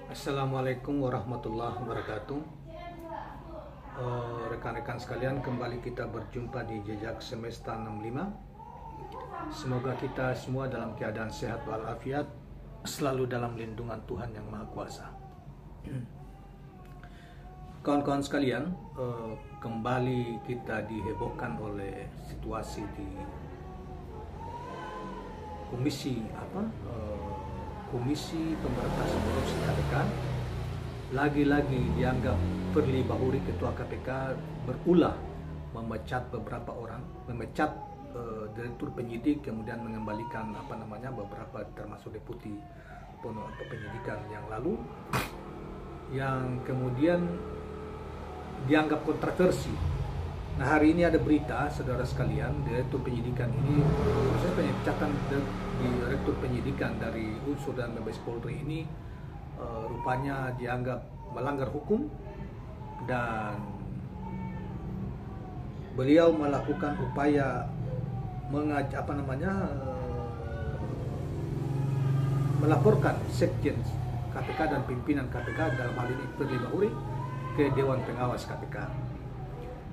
Assalamualaikum warahmatullahi wabarakatuh. Rekan-rekan sekalian, kembali kita berjumpa di Jejak Semesta 65. Semoga kita semua dalam keadaan sehat walafiat, selalu dalam lindungan Tuhan yang Maha Kuasa. Kawan-kawan sekalian, kembali kita dihebohkan oleh situasi di Komisi Pemberantasan Korupsi KPK. Lagi-lagi dianggap Firly Bahuri, Ketua KPK, berulah memecat beberapa orang, memecat direktur penyidik, kemudian mengembalikan beberapa termasuk deputi penyidikan yang lalu, yang kemudian dianggap kontroversi. Nah, hari ini ada berita, saudara sekalian, direktur penyidikan ini, proses pemecatan direktur penyidikan dari unsur dan Mabes Polri ini rupanya dianggap melanggar hukum, dan beliau melakukan upaya melaporkan Sekjen KPK dan pimpinan KPK, dalam hal ini Firly Bahuri, ke Dewan Pengawas KPK.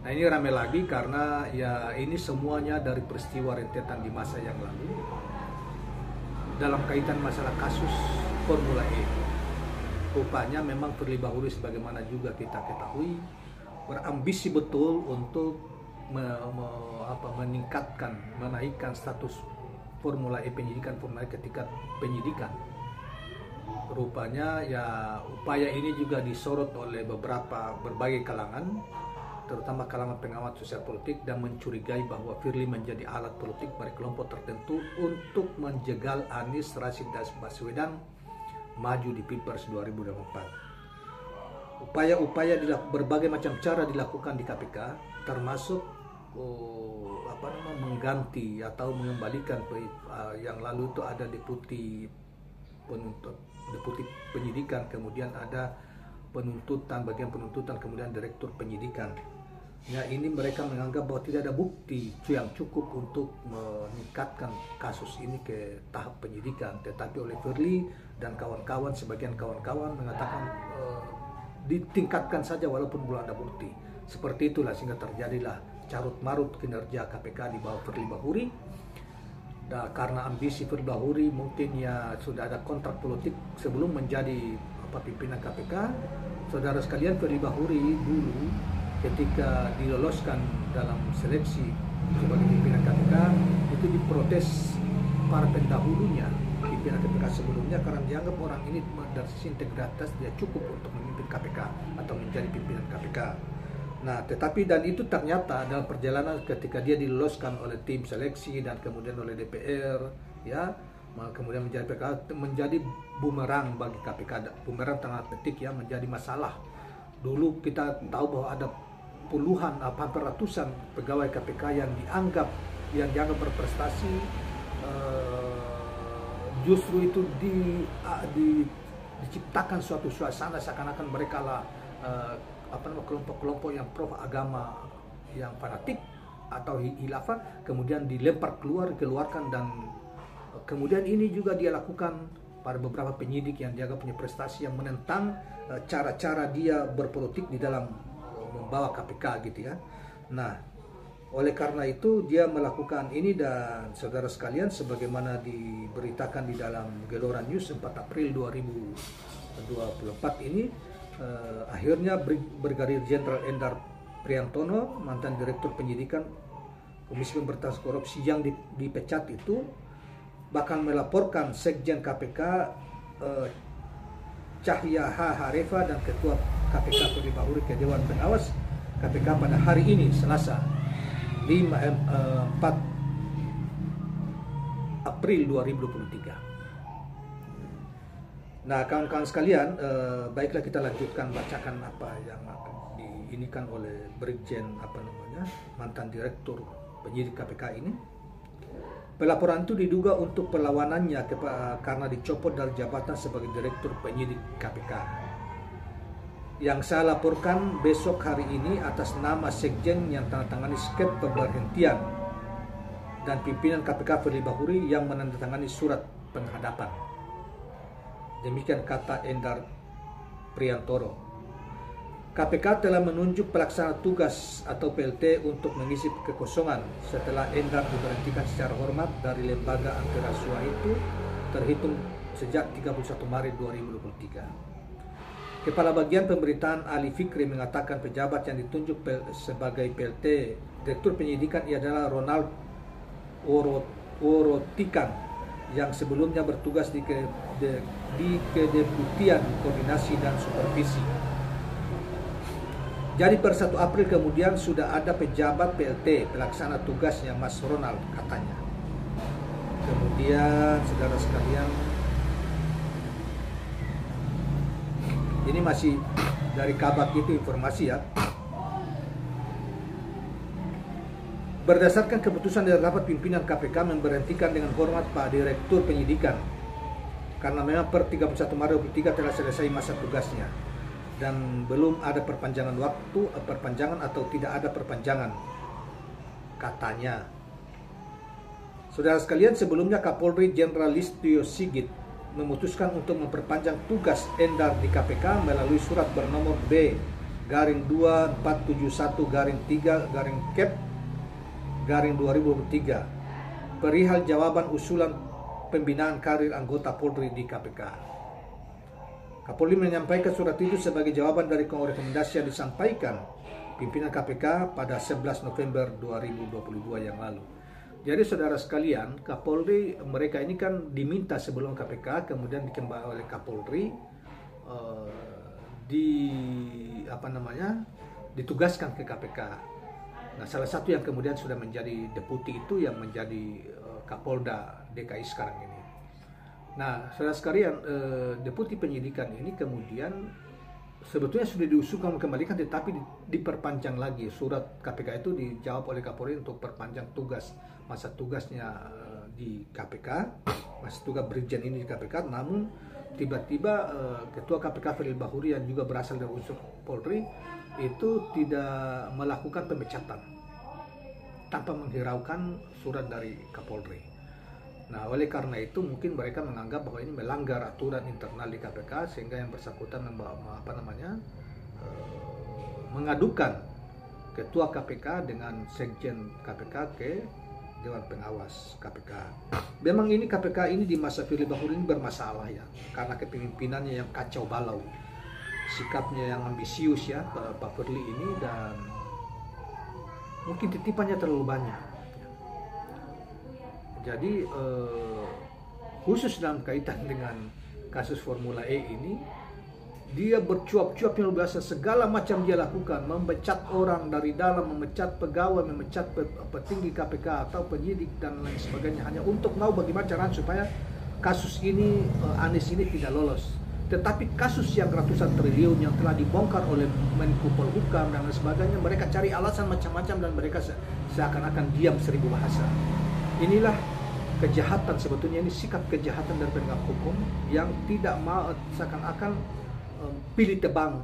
Nah, ini ramai lagi karena ya ini semuanya dari peristiwa rentetan di masa yang lalu dalam kaitan masalah kasus Formula E. Rupanya memang Firly Bahuri, sebagaimana juga kita ketahui, berambisi betul untuk menaikkan status Formula E, penyidikan Formula E ke tingkat penyidikan. Rupanya ya upaya ini juga disorot oleh berbagai kalangan, terutama kalangan pengamat sosial politik, dan mencurigai bahwa Firly menjadi alat politik bagi kelompok tertentu untuk menjegal Anies Rashid Baswedan maju di Pilpres 2024. Upaya-upaya berbagai macam cara dilakukan di KPK, termasuk mengganti atau mengembalikan yang lalu itu ada deputi penyidikan, kemudian ada bagian penuntutan, kemudian direktur penyidikan. Ya, ini mereka menganggap bahwa tidak ada bukti yang cukup untuk meningkatkan kasus ini ke tahap penyidikan. Tetapi oleh Firly dan kawan-kawan, sebagian kawan-kawan mengatakan ditingkatkan saja walaupun belum ada bukti. Seperti itulah sehingga terjadilah carut-marut kinerja KPK di bawah Firly Bahuri. Dan karena ambisi Firly Bahuri, mungkin ya sudah ada kontrak politik sebelum menjadi pimpinan KPK. Saudara sekalian, Firly Bahuri dulu ketika diloloskan dalam seleksi sebagai pimpinan KPK itu diprotes para pendahulunya, pimpinan KPK sebelumnya, karena dianggap orang ini dari sisi integritas dia cukup untuk memimpin KPK atau menjadi pimpinan KPK. Nah, tetapi dan itu ternyata dalam perjalanan ketika dia diloloskan oleh tim seleksi dan kemudian oleh DPR, ya, kemudian menjadi bumerang bagi KPK, bumerang tengah petik, ya, menjadi masalah. Dulu kita tahu bahwa ada puluhan, hampir ratusan pegawai KPK yang dianggap berprestasi, justru itu diciptakan suatu suasana seakan-akan mereka lah kelompok-kelompok yang pro agama, yang fanatik atau hilafah, kemudian dikeluarkan, dan kemudian ini juga dia lakukan pada beberapa penyidik yang dianggap punya prestasi, yang menentang cara-cara dia berpolitik di dalam membawa KPK, gitu ya. Nah, oleh karena itu dia melakukan ini, dan saudara sekalian, sebagaimana diberitakan di dalam Gelora News 4 April 2024 ini, akhirnya Brigadir Jenderal Endar Priantono, mantan Direktur Penyidikan Komisi Pemberantasan Korupsi yang dipecat itu, bahkan melaporkan Sekjen KPK Cahya Harefa dan Ketua KPK Firly Bahuri ke Dewan Pengawas KPK pada hari ini, Selasa 4 April 2023. Nah, kawan-kawan sekalian, baiklah kita lanjutkan bacakan apa yang diinikan oleh Brigjen mantan Direktur Penyidik KPK ini. Pelaporan itu diduga untuk perlawanannya karena dicopot dari jabatan sebagai Direktur Penyidik KPK. Yang saya laporkan besok hari ini atas nama Sekjen yang tanda-tangani skep pemberhentian dan pimpinan KPK Firly Bahuri yang menandatangani surat penghadapan. Demikian kata Endar Priantoro. KPK telah menunjuk pelaksana tugas atau PLT untuk mengisi kekosongan setelah Endar diberhentikan secara hormat dari lembaga anti rasuah itu terhitung sejak 31 Maret 2023. Kepala Bagian Pemberitaan Ali Fikri mengatakan pejabat yang ditunjuk sebagai PLT Direktur Penyidikan adalah Ronald Orotikan yang sebelumnya bertugas di Kedeputian Koordinasi dan Supervisi. Jadi per 1 April kemudian sudah ada pejabat PLT pelaksana tugasnya Mas Ronald katanya. Kemudian saudara sekalian, ini masih dari Kabak itu informasi ya. Berdasarkan keputusan dari rapat pimpinan KPK memberhentikan dengan hormat Pak Direktur Penyidikan karena memang per 31 Maret 2023 telah selesai masa tugasnya dan belum ada perpanjangan waktu, perpanjangan atau tidak ada perpanjangan katanya. Saudara sekalian, sebelumnya Kapolri Jenderal Listio Sigit memutuskan untuk memperpanjang tugas Endar di KPK melalui surat bernomor B-2471-3-Kep-2023 perihal jawaban usulan pembinaan karir anggota Polri di KPK. Kapolri menyampaikan surat itu sebagai jawaban dari rekomendasi yang disampaikan pimpinan KPK pada 11 November 2022 yang lalu. Jadi saudara sekalian, Kapolri mereka ini kan diminta sebelum KPK, kemudian dikembali oleh Kapolri ditugaskan ke KPK. Nah, salah satu yang kemudian sudah menjadi deputi itu yang menjadi Kapolda DKI sekarang ini. Nah, saudara sekalian, deputi penyidikan ini kemudian sebetulnya sudah diusulkan kembalikan, tetapi diperpanjang lagi. Surat KPK itu dijawab oleh Kapolri untuk perpanjang masa tugasnya di KPK, masa tugas Brigjen ini di KPK. Namun tiba-tiba Ketua KPK Firly Bahuri yang juga berasal dari unsur Polri itu tidak melakukan pemecatan tanpa menghiraukan surat dari Kapolri. Nah, oleh karena itu mungkin mereka menganggap bahwa ini melanggar aturan internal di KPK sehingga yang bersangkutan mengadukan Ketua KPK dengan Sekjen KPK ke Dewan Pengawas KPK. Memang ini KPK ini di masa Firly Bahuri ini bermasalah ya, karena kepemimpinannya yang kacau balau, sikapnya yang ambisius ya Pak Firly ini, dan mungkin titipannya terlalu banyak. Jadi khusus dalam kaitan dengan kasus Formula E ini, dia bercuap-cuap yang luar biasa, segala macam dia lakukan, memecat orang dari dalam, memecat pegawai, memecat petinggi KPK atau penyidik dan lain sebagainya, hanya untuk mau bagaimana caranya supaya kasus ini, Anies ini tidak lolos. Tetapi kasus yang ratusan triliun yang telah dibongkar oleh Menko Polhukam dan lain sebagainya, mereka cari alasan macam-macam dan mereka seakan-akan diam seribu bahasa. Inilah kejahatan, sebetulnya ini sikap kejahatan dari penegak hukum yang tidak mau seakan-akan pilih tebang,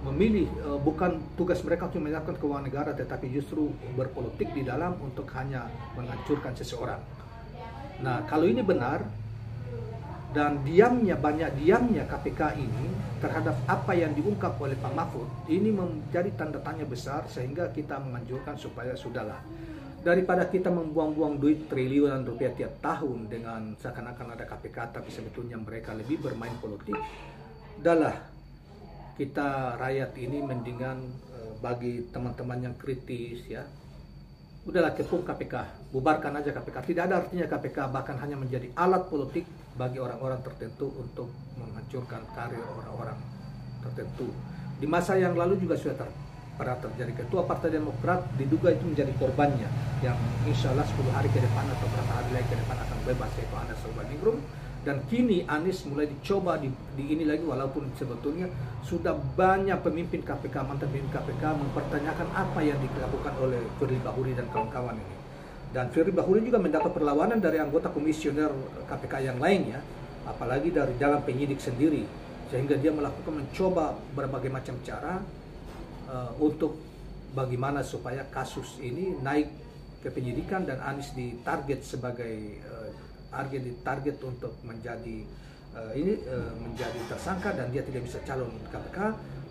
memilih bukan tugas mereka untuk menyelamatkan keuangan negara, tetapi justru berpolitik di dalam untuk hanya menghancurkan seseorang. Nah, kalau ini benar dan banyak diamnya KPK ini terhadap apa yang diungkap oleh Pak Mahfud, ini menjadi tanda tanya besar sehingga kita menganjurkan supaya sudahlah. Daripada kita membuang-buang duit triliunan rupiah tiap tahun dengan seakan-akan ada KPK, tapi sebetulnya mereka lebih bermain politik. Udahlah, kita rakyat ini mendingan bagi teman-teman yang kritis ya, udahlah kepung KPK, bubarkan aja KPK. Tidak ada artinya KPK, bahkan hanya menjadi alat politik bagi orang-orang tertentu untuk menghancurkan karir orang-orang tertentu. Di masa yang lalu juga sudah pernah terjadi, Ketua Partai Demokrat diduga itu menjadi korbannya, yang insya Allah 10 hari ke depan atau berapa hari lagi ke depan akan bebas, yaitu Anas Urbaningrum. Dan kini Anies mulai dicoba di ini lagi, walaupun sebetulnya sudah banyak pemimpin KPK, mantan pemimpin KPK mempertanyakan apa yang dilakukan oleh Firly Bahuri dan kawan-kawan ini. Dan Firly Bahuri juga mendapat perlawanan dari anggota komisioner KPK yang lainnya, apalagi dari dalam penyidik sendiri, sehingga dia mencoba berbagai macam cara untuk bagaimana supaya kasus ini naik ke penyidikan dan Anies ditarget sebagai target untuk menjadi menjadi tersangka dan dia tidak bisa calon KPK,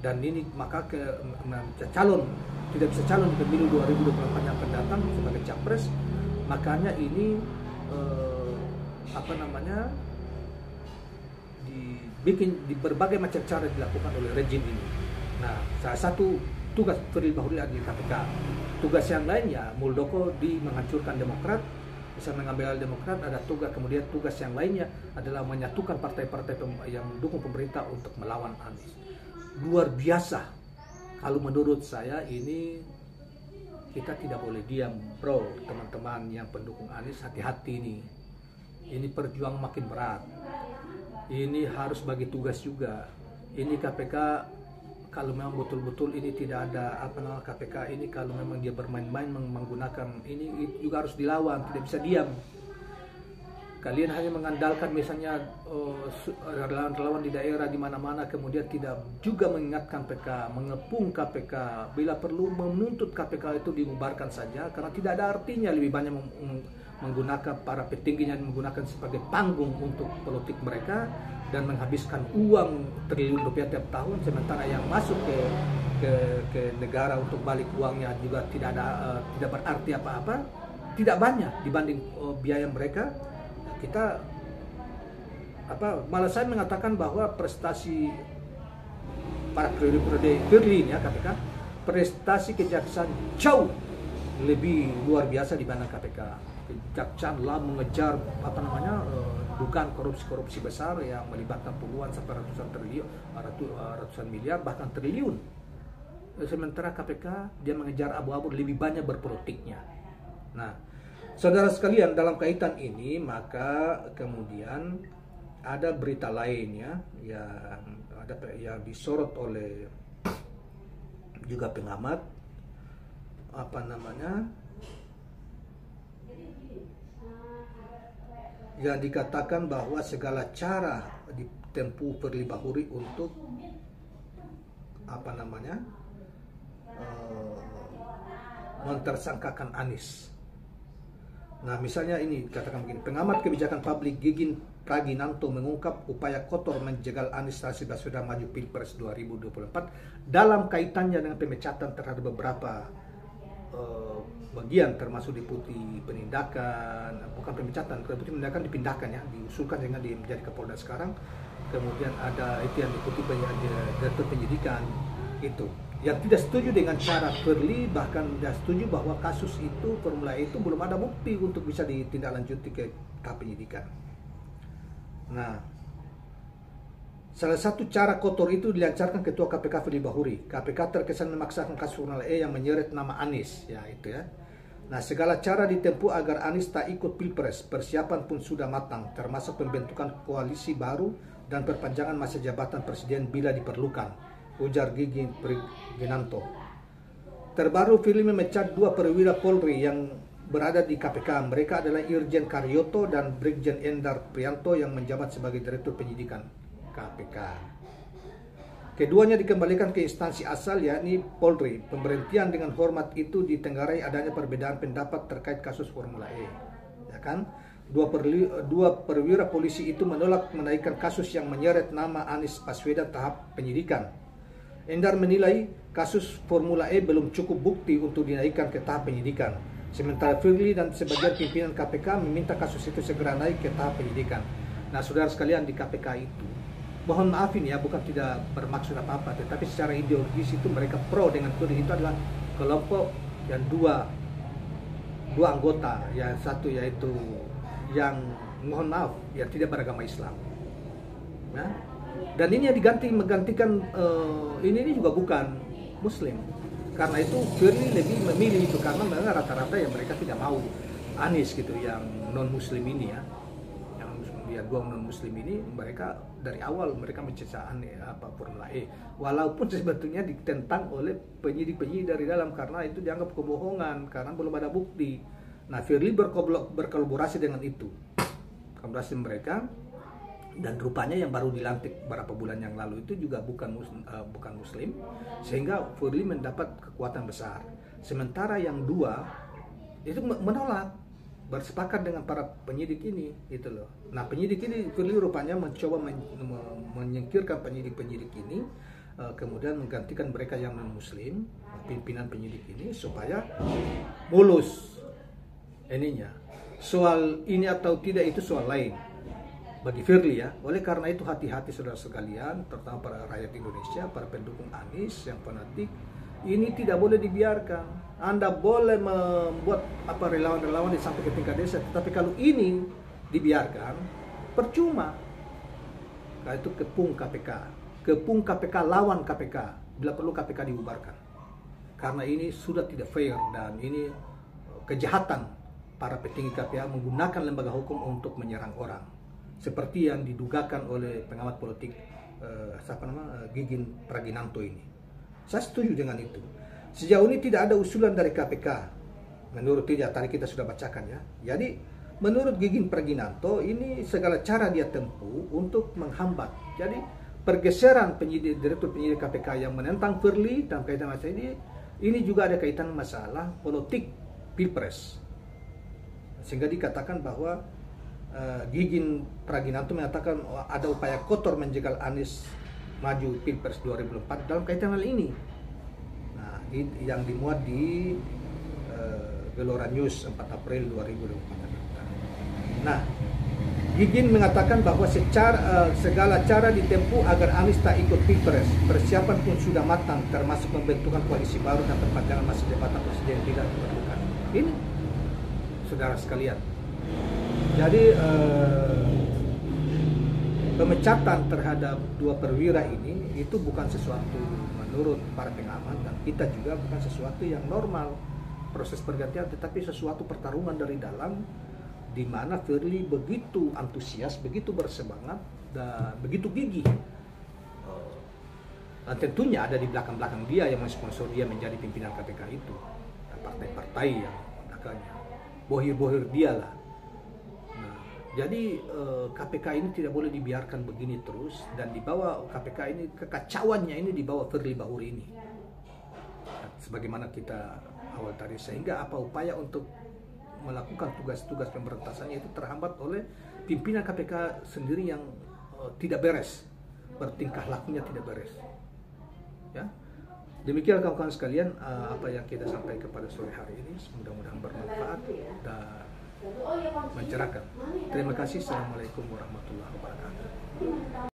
dan ini maka tidak bisa calon di pemilu 2024 yang akan datang sebagai capres. Makanya ini dibikin di berbagai macam cara dilakukan oleh rejim ini. Nah, salah satu tugas Firly Bahuri ada di KPK. Tugas yang lainnya, Muldoko di menghancurkan Demokrat, bisa mengambil alih Demokrat, ada tugas, kemudian tugas yang lainnya adalah menyatukan partai-partai yang mendukung pemerintah untuk melawan Anies. Luar biasa. Kalau menurut saya ini kita tidak boleh diam, bro, teman-teman yang pendukung Anies, hati-hati nih. Ini perjuangan makin berat. Ini harus bagi tugas juga. Ini KPK kalau memang betul-betul ini tidak ada KPK ini kalau memang dia bermain-main menggunakan ini juga harus dilawan, tidak bisa diam. Kalian hanya mengandalkan misalnya relawan-relawan di daerah di mana-mana, kemudian tidak juga mengingatkan KPK, mengepung KPK, bila perlu menuntut KPK itu dibubarkan saja, karena tidak ada artinya lebih banyak menggunakan para petingginya, menggunakan sebagai panggung untuk politik mereka dan menghabiskan uang triliun rupiah tiap tahun, sementara yang masuk ke negara untuk balik uangnya juga tidak berarti apa-apa, tidak banyak dibanding biaya mereka. Kita malah saya mengatakan bahwa prestasi para periode Firly ya KPK, prestasi kejaksaan jauh lebih luar biasa dibanding KPK. Kejaksaan lah mengejar dugaan korupsi besar yang melibatkan puluhan sampai ratusan miliar bahkan triliun. Sementara KPK dia mengejar abu-abu, lebih banyak berpolitiknya. Nah, saudara sekalian, dalam kaitan ini maka kemudian ada berita lain ya yang disorot oleh juga pengamat yang dikatakan bahwa segala cara ditempuh Firly Bahuri untuk mentersangkakan Anies. Nah, misalnya ini katakan begini, pengamat kebijakan publik Gigin Praginanto mengungkap upaya kotor menjegal Anies Baswedan maju Pilpres 2024 dalam kaitannya dengan pemecatan terhadap beberapa bagian, termasuk deputi penindakan, bukan pemecatan, deputi penindakan dipindahkan ya, diusulkan dengan dia menjadi Kapolda sekarang. Kemudian ada itu yang deputi direktur penyidikan itu yang tidak setuju dengan cara Firly, bahkan tidak setuju bahwa kasus itu Formula E itu belum ada bukti untuk bisa ditindaklanjuti ke tahap penyidikan. Nah, salah satu cara kotor itu dilancarkan Ketua KPK Firly Bahuri. KPK terkesan memaksakan kasus Formula E yang menyeret nama Anies, ya itu ya. Nah, segala cara ditempuh agar Anies tak ikut Pilpres. Persiapan pun sudah matang, termasuk pembentukan koalisi baru dan perpanjangan masa jabatan presiden bila diperlukan, ujar Gigin Praginanto. Terbaru, Firly memecat 2 perwira Polri yang berada di KPK. Mereka adalah Irjen Karyoto dan Brigjen Endar Prianto yang menjabat sebagai Direktur Penyidikan KPK. Keduanya dikembalikan ke instansi asal, yakni Polri. Pemberhentian dengan hormat itu ditenggarai adanya perbedaan pendapat terkait kasus Formula E. Ya kan? Dua perwira polisi itu menolak menaikkan kasus yang menyeret nama Anies Baswedan tahap penyidikan. Endar menilai kasus Formula E belum cukup bukti untuk dinaikkan ke tahap penyidikan. Sementara Firly dan sebagian pimpinan KPK meminta kasus itu segera naik ke tahap penyidikan. Nah, saudara sekalian, di KPK itu, mohon maaf ini ya, bukan tidak bermaksud apa-apa, tetapi secara ideologis itu mereka pro dengan Firly. Itu adalah kelompok yang dua anggota, yang satu yaitu yang mohon maaf yang tidak beragama Islam. Nah, dan ini yang menggantikan ini juga bukan Muslim. Karena itu Firly lebih memilih itu, karena memang rata-rata yang mereka tidak mau Anies gitu, yang non Muslim ini ya. Dua non-muslim ini, mereka dari awal mereka mencegah Formula E, walaupun sebetulnya ditentang oleh penyidik-penyidik dari dalam karena itu dianggap kebohongan karena belum ada bukti. Nah, Firly berkolaborasi dengan itu, kolaborasi mereka, dan rupanya yang baru dilantik beberapa bulan yang lalu itu juga bukan muslim, sehingga Firly mendapat kekuatan besar. Sementara yang dua itu menolak. bersepakat dengan para penyidik ini, gitu loh. Nah, penyidik ini Firly rupanya mencoba menyingkirkan penyidik-penyidik ini, kemudian menggantikan mereka yang non-muslim, pimpinan penyidik ini, supaya mulus ininya. Soal ini atau tidak itu soal lain bagi Firly ya. Oleh karena itu hati-hati saudara sekalian, terutama para rakyat Indonesia, para pendukung Anies yang fanatik, ini tidak boleh dibiarkan. Anda boleh membuat relawan-relawan sampai ke tingkat desa, tetapi kalau ini dibiarkan percuma. Karena itu kepung KPK lawan KPK, bila perlu KPK dibubarkan. Karena ini sudah tidak fair dan ini kejahatan para petinggi KPK menggunakan lembaga hukum untuk menyerang orang, seperti yang didugakan oleh pengamat politik Gigin Praginanto ini. Saya setuju dengan itu. Sejauh ini tidak ada usulan dari KPK. Menurut dia, tadi kita sudah bacakan ya. Jadi menurut Gigin Praginanto ini segala cara dia tempuh untuk menghambat. Jadi pergeseran direktur penyidik KPK yang menentang Firly dalam kaitan masalah ini juga ada kaitan masalah politik Pilpres. Sehingga dikatakan bahwa Gigin Praginanto mengatakan ada upaya kotor menjegal Anies maju Pilpres 2004 dalam kaitan hal ini. Nah, yang dimuat di Gelora News 4 April 2024. Nah, Gigin mengatakan bahwa segala cara ditempuh agar Anies tak ikut Pilpres. Persiapan pun sudah matang, termasuk pembentukan koalisi baru dan perpanjangan masa jabatan presiden tidak diperlukan. Ini, saudara sekalian. Jadi pemecatan terhadap dua perwira ini itu bukan sesuatu menurut para pengamat dan kita juga bukan sesuatu yang normal proses pergantian, tetapi sesuatu pertarungan dari dalam, di mana Firly begitu antusias, begitu bersemangat dan begitu gigih. Dan tentunya ada di belakang-belakang dia yang mensponsor dia menjadi pimpinan KPK itu, partai-partai yang belakangnya, bohir-bohir dia lah. Jadi KPK ini tidak boleh dibiarkan begini terus, dan di bawah KPK ini, kekacauannya ini di bawah Firly Bahuri ini. Sebagaimana kita awal tadi, sehingga apa upaya untuk melakukan tugas-tugas pemberantasannya itu terhambat oleh pimpinan KPK sendiri yang tidak beres, bertingkah lakunya tidak beres. Ya. Demikian kawan-kawan sekalian apa yang kita sampaikan pada sore hari ini, mudah-mudahan bermanfaat dan mencerahkan. Terima kasih. Assalamualaikum warahmatullahi wabarakatuh.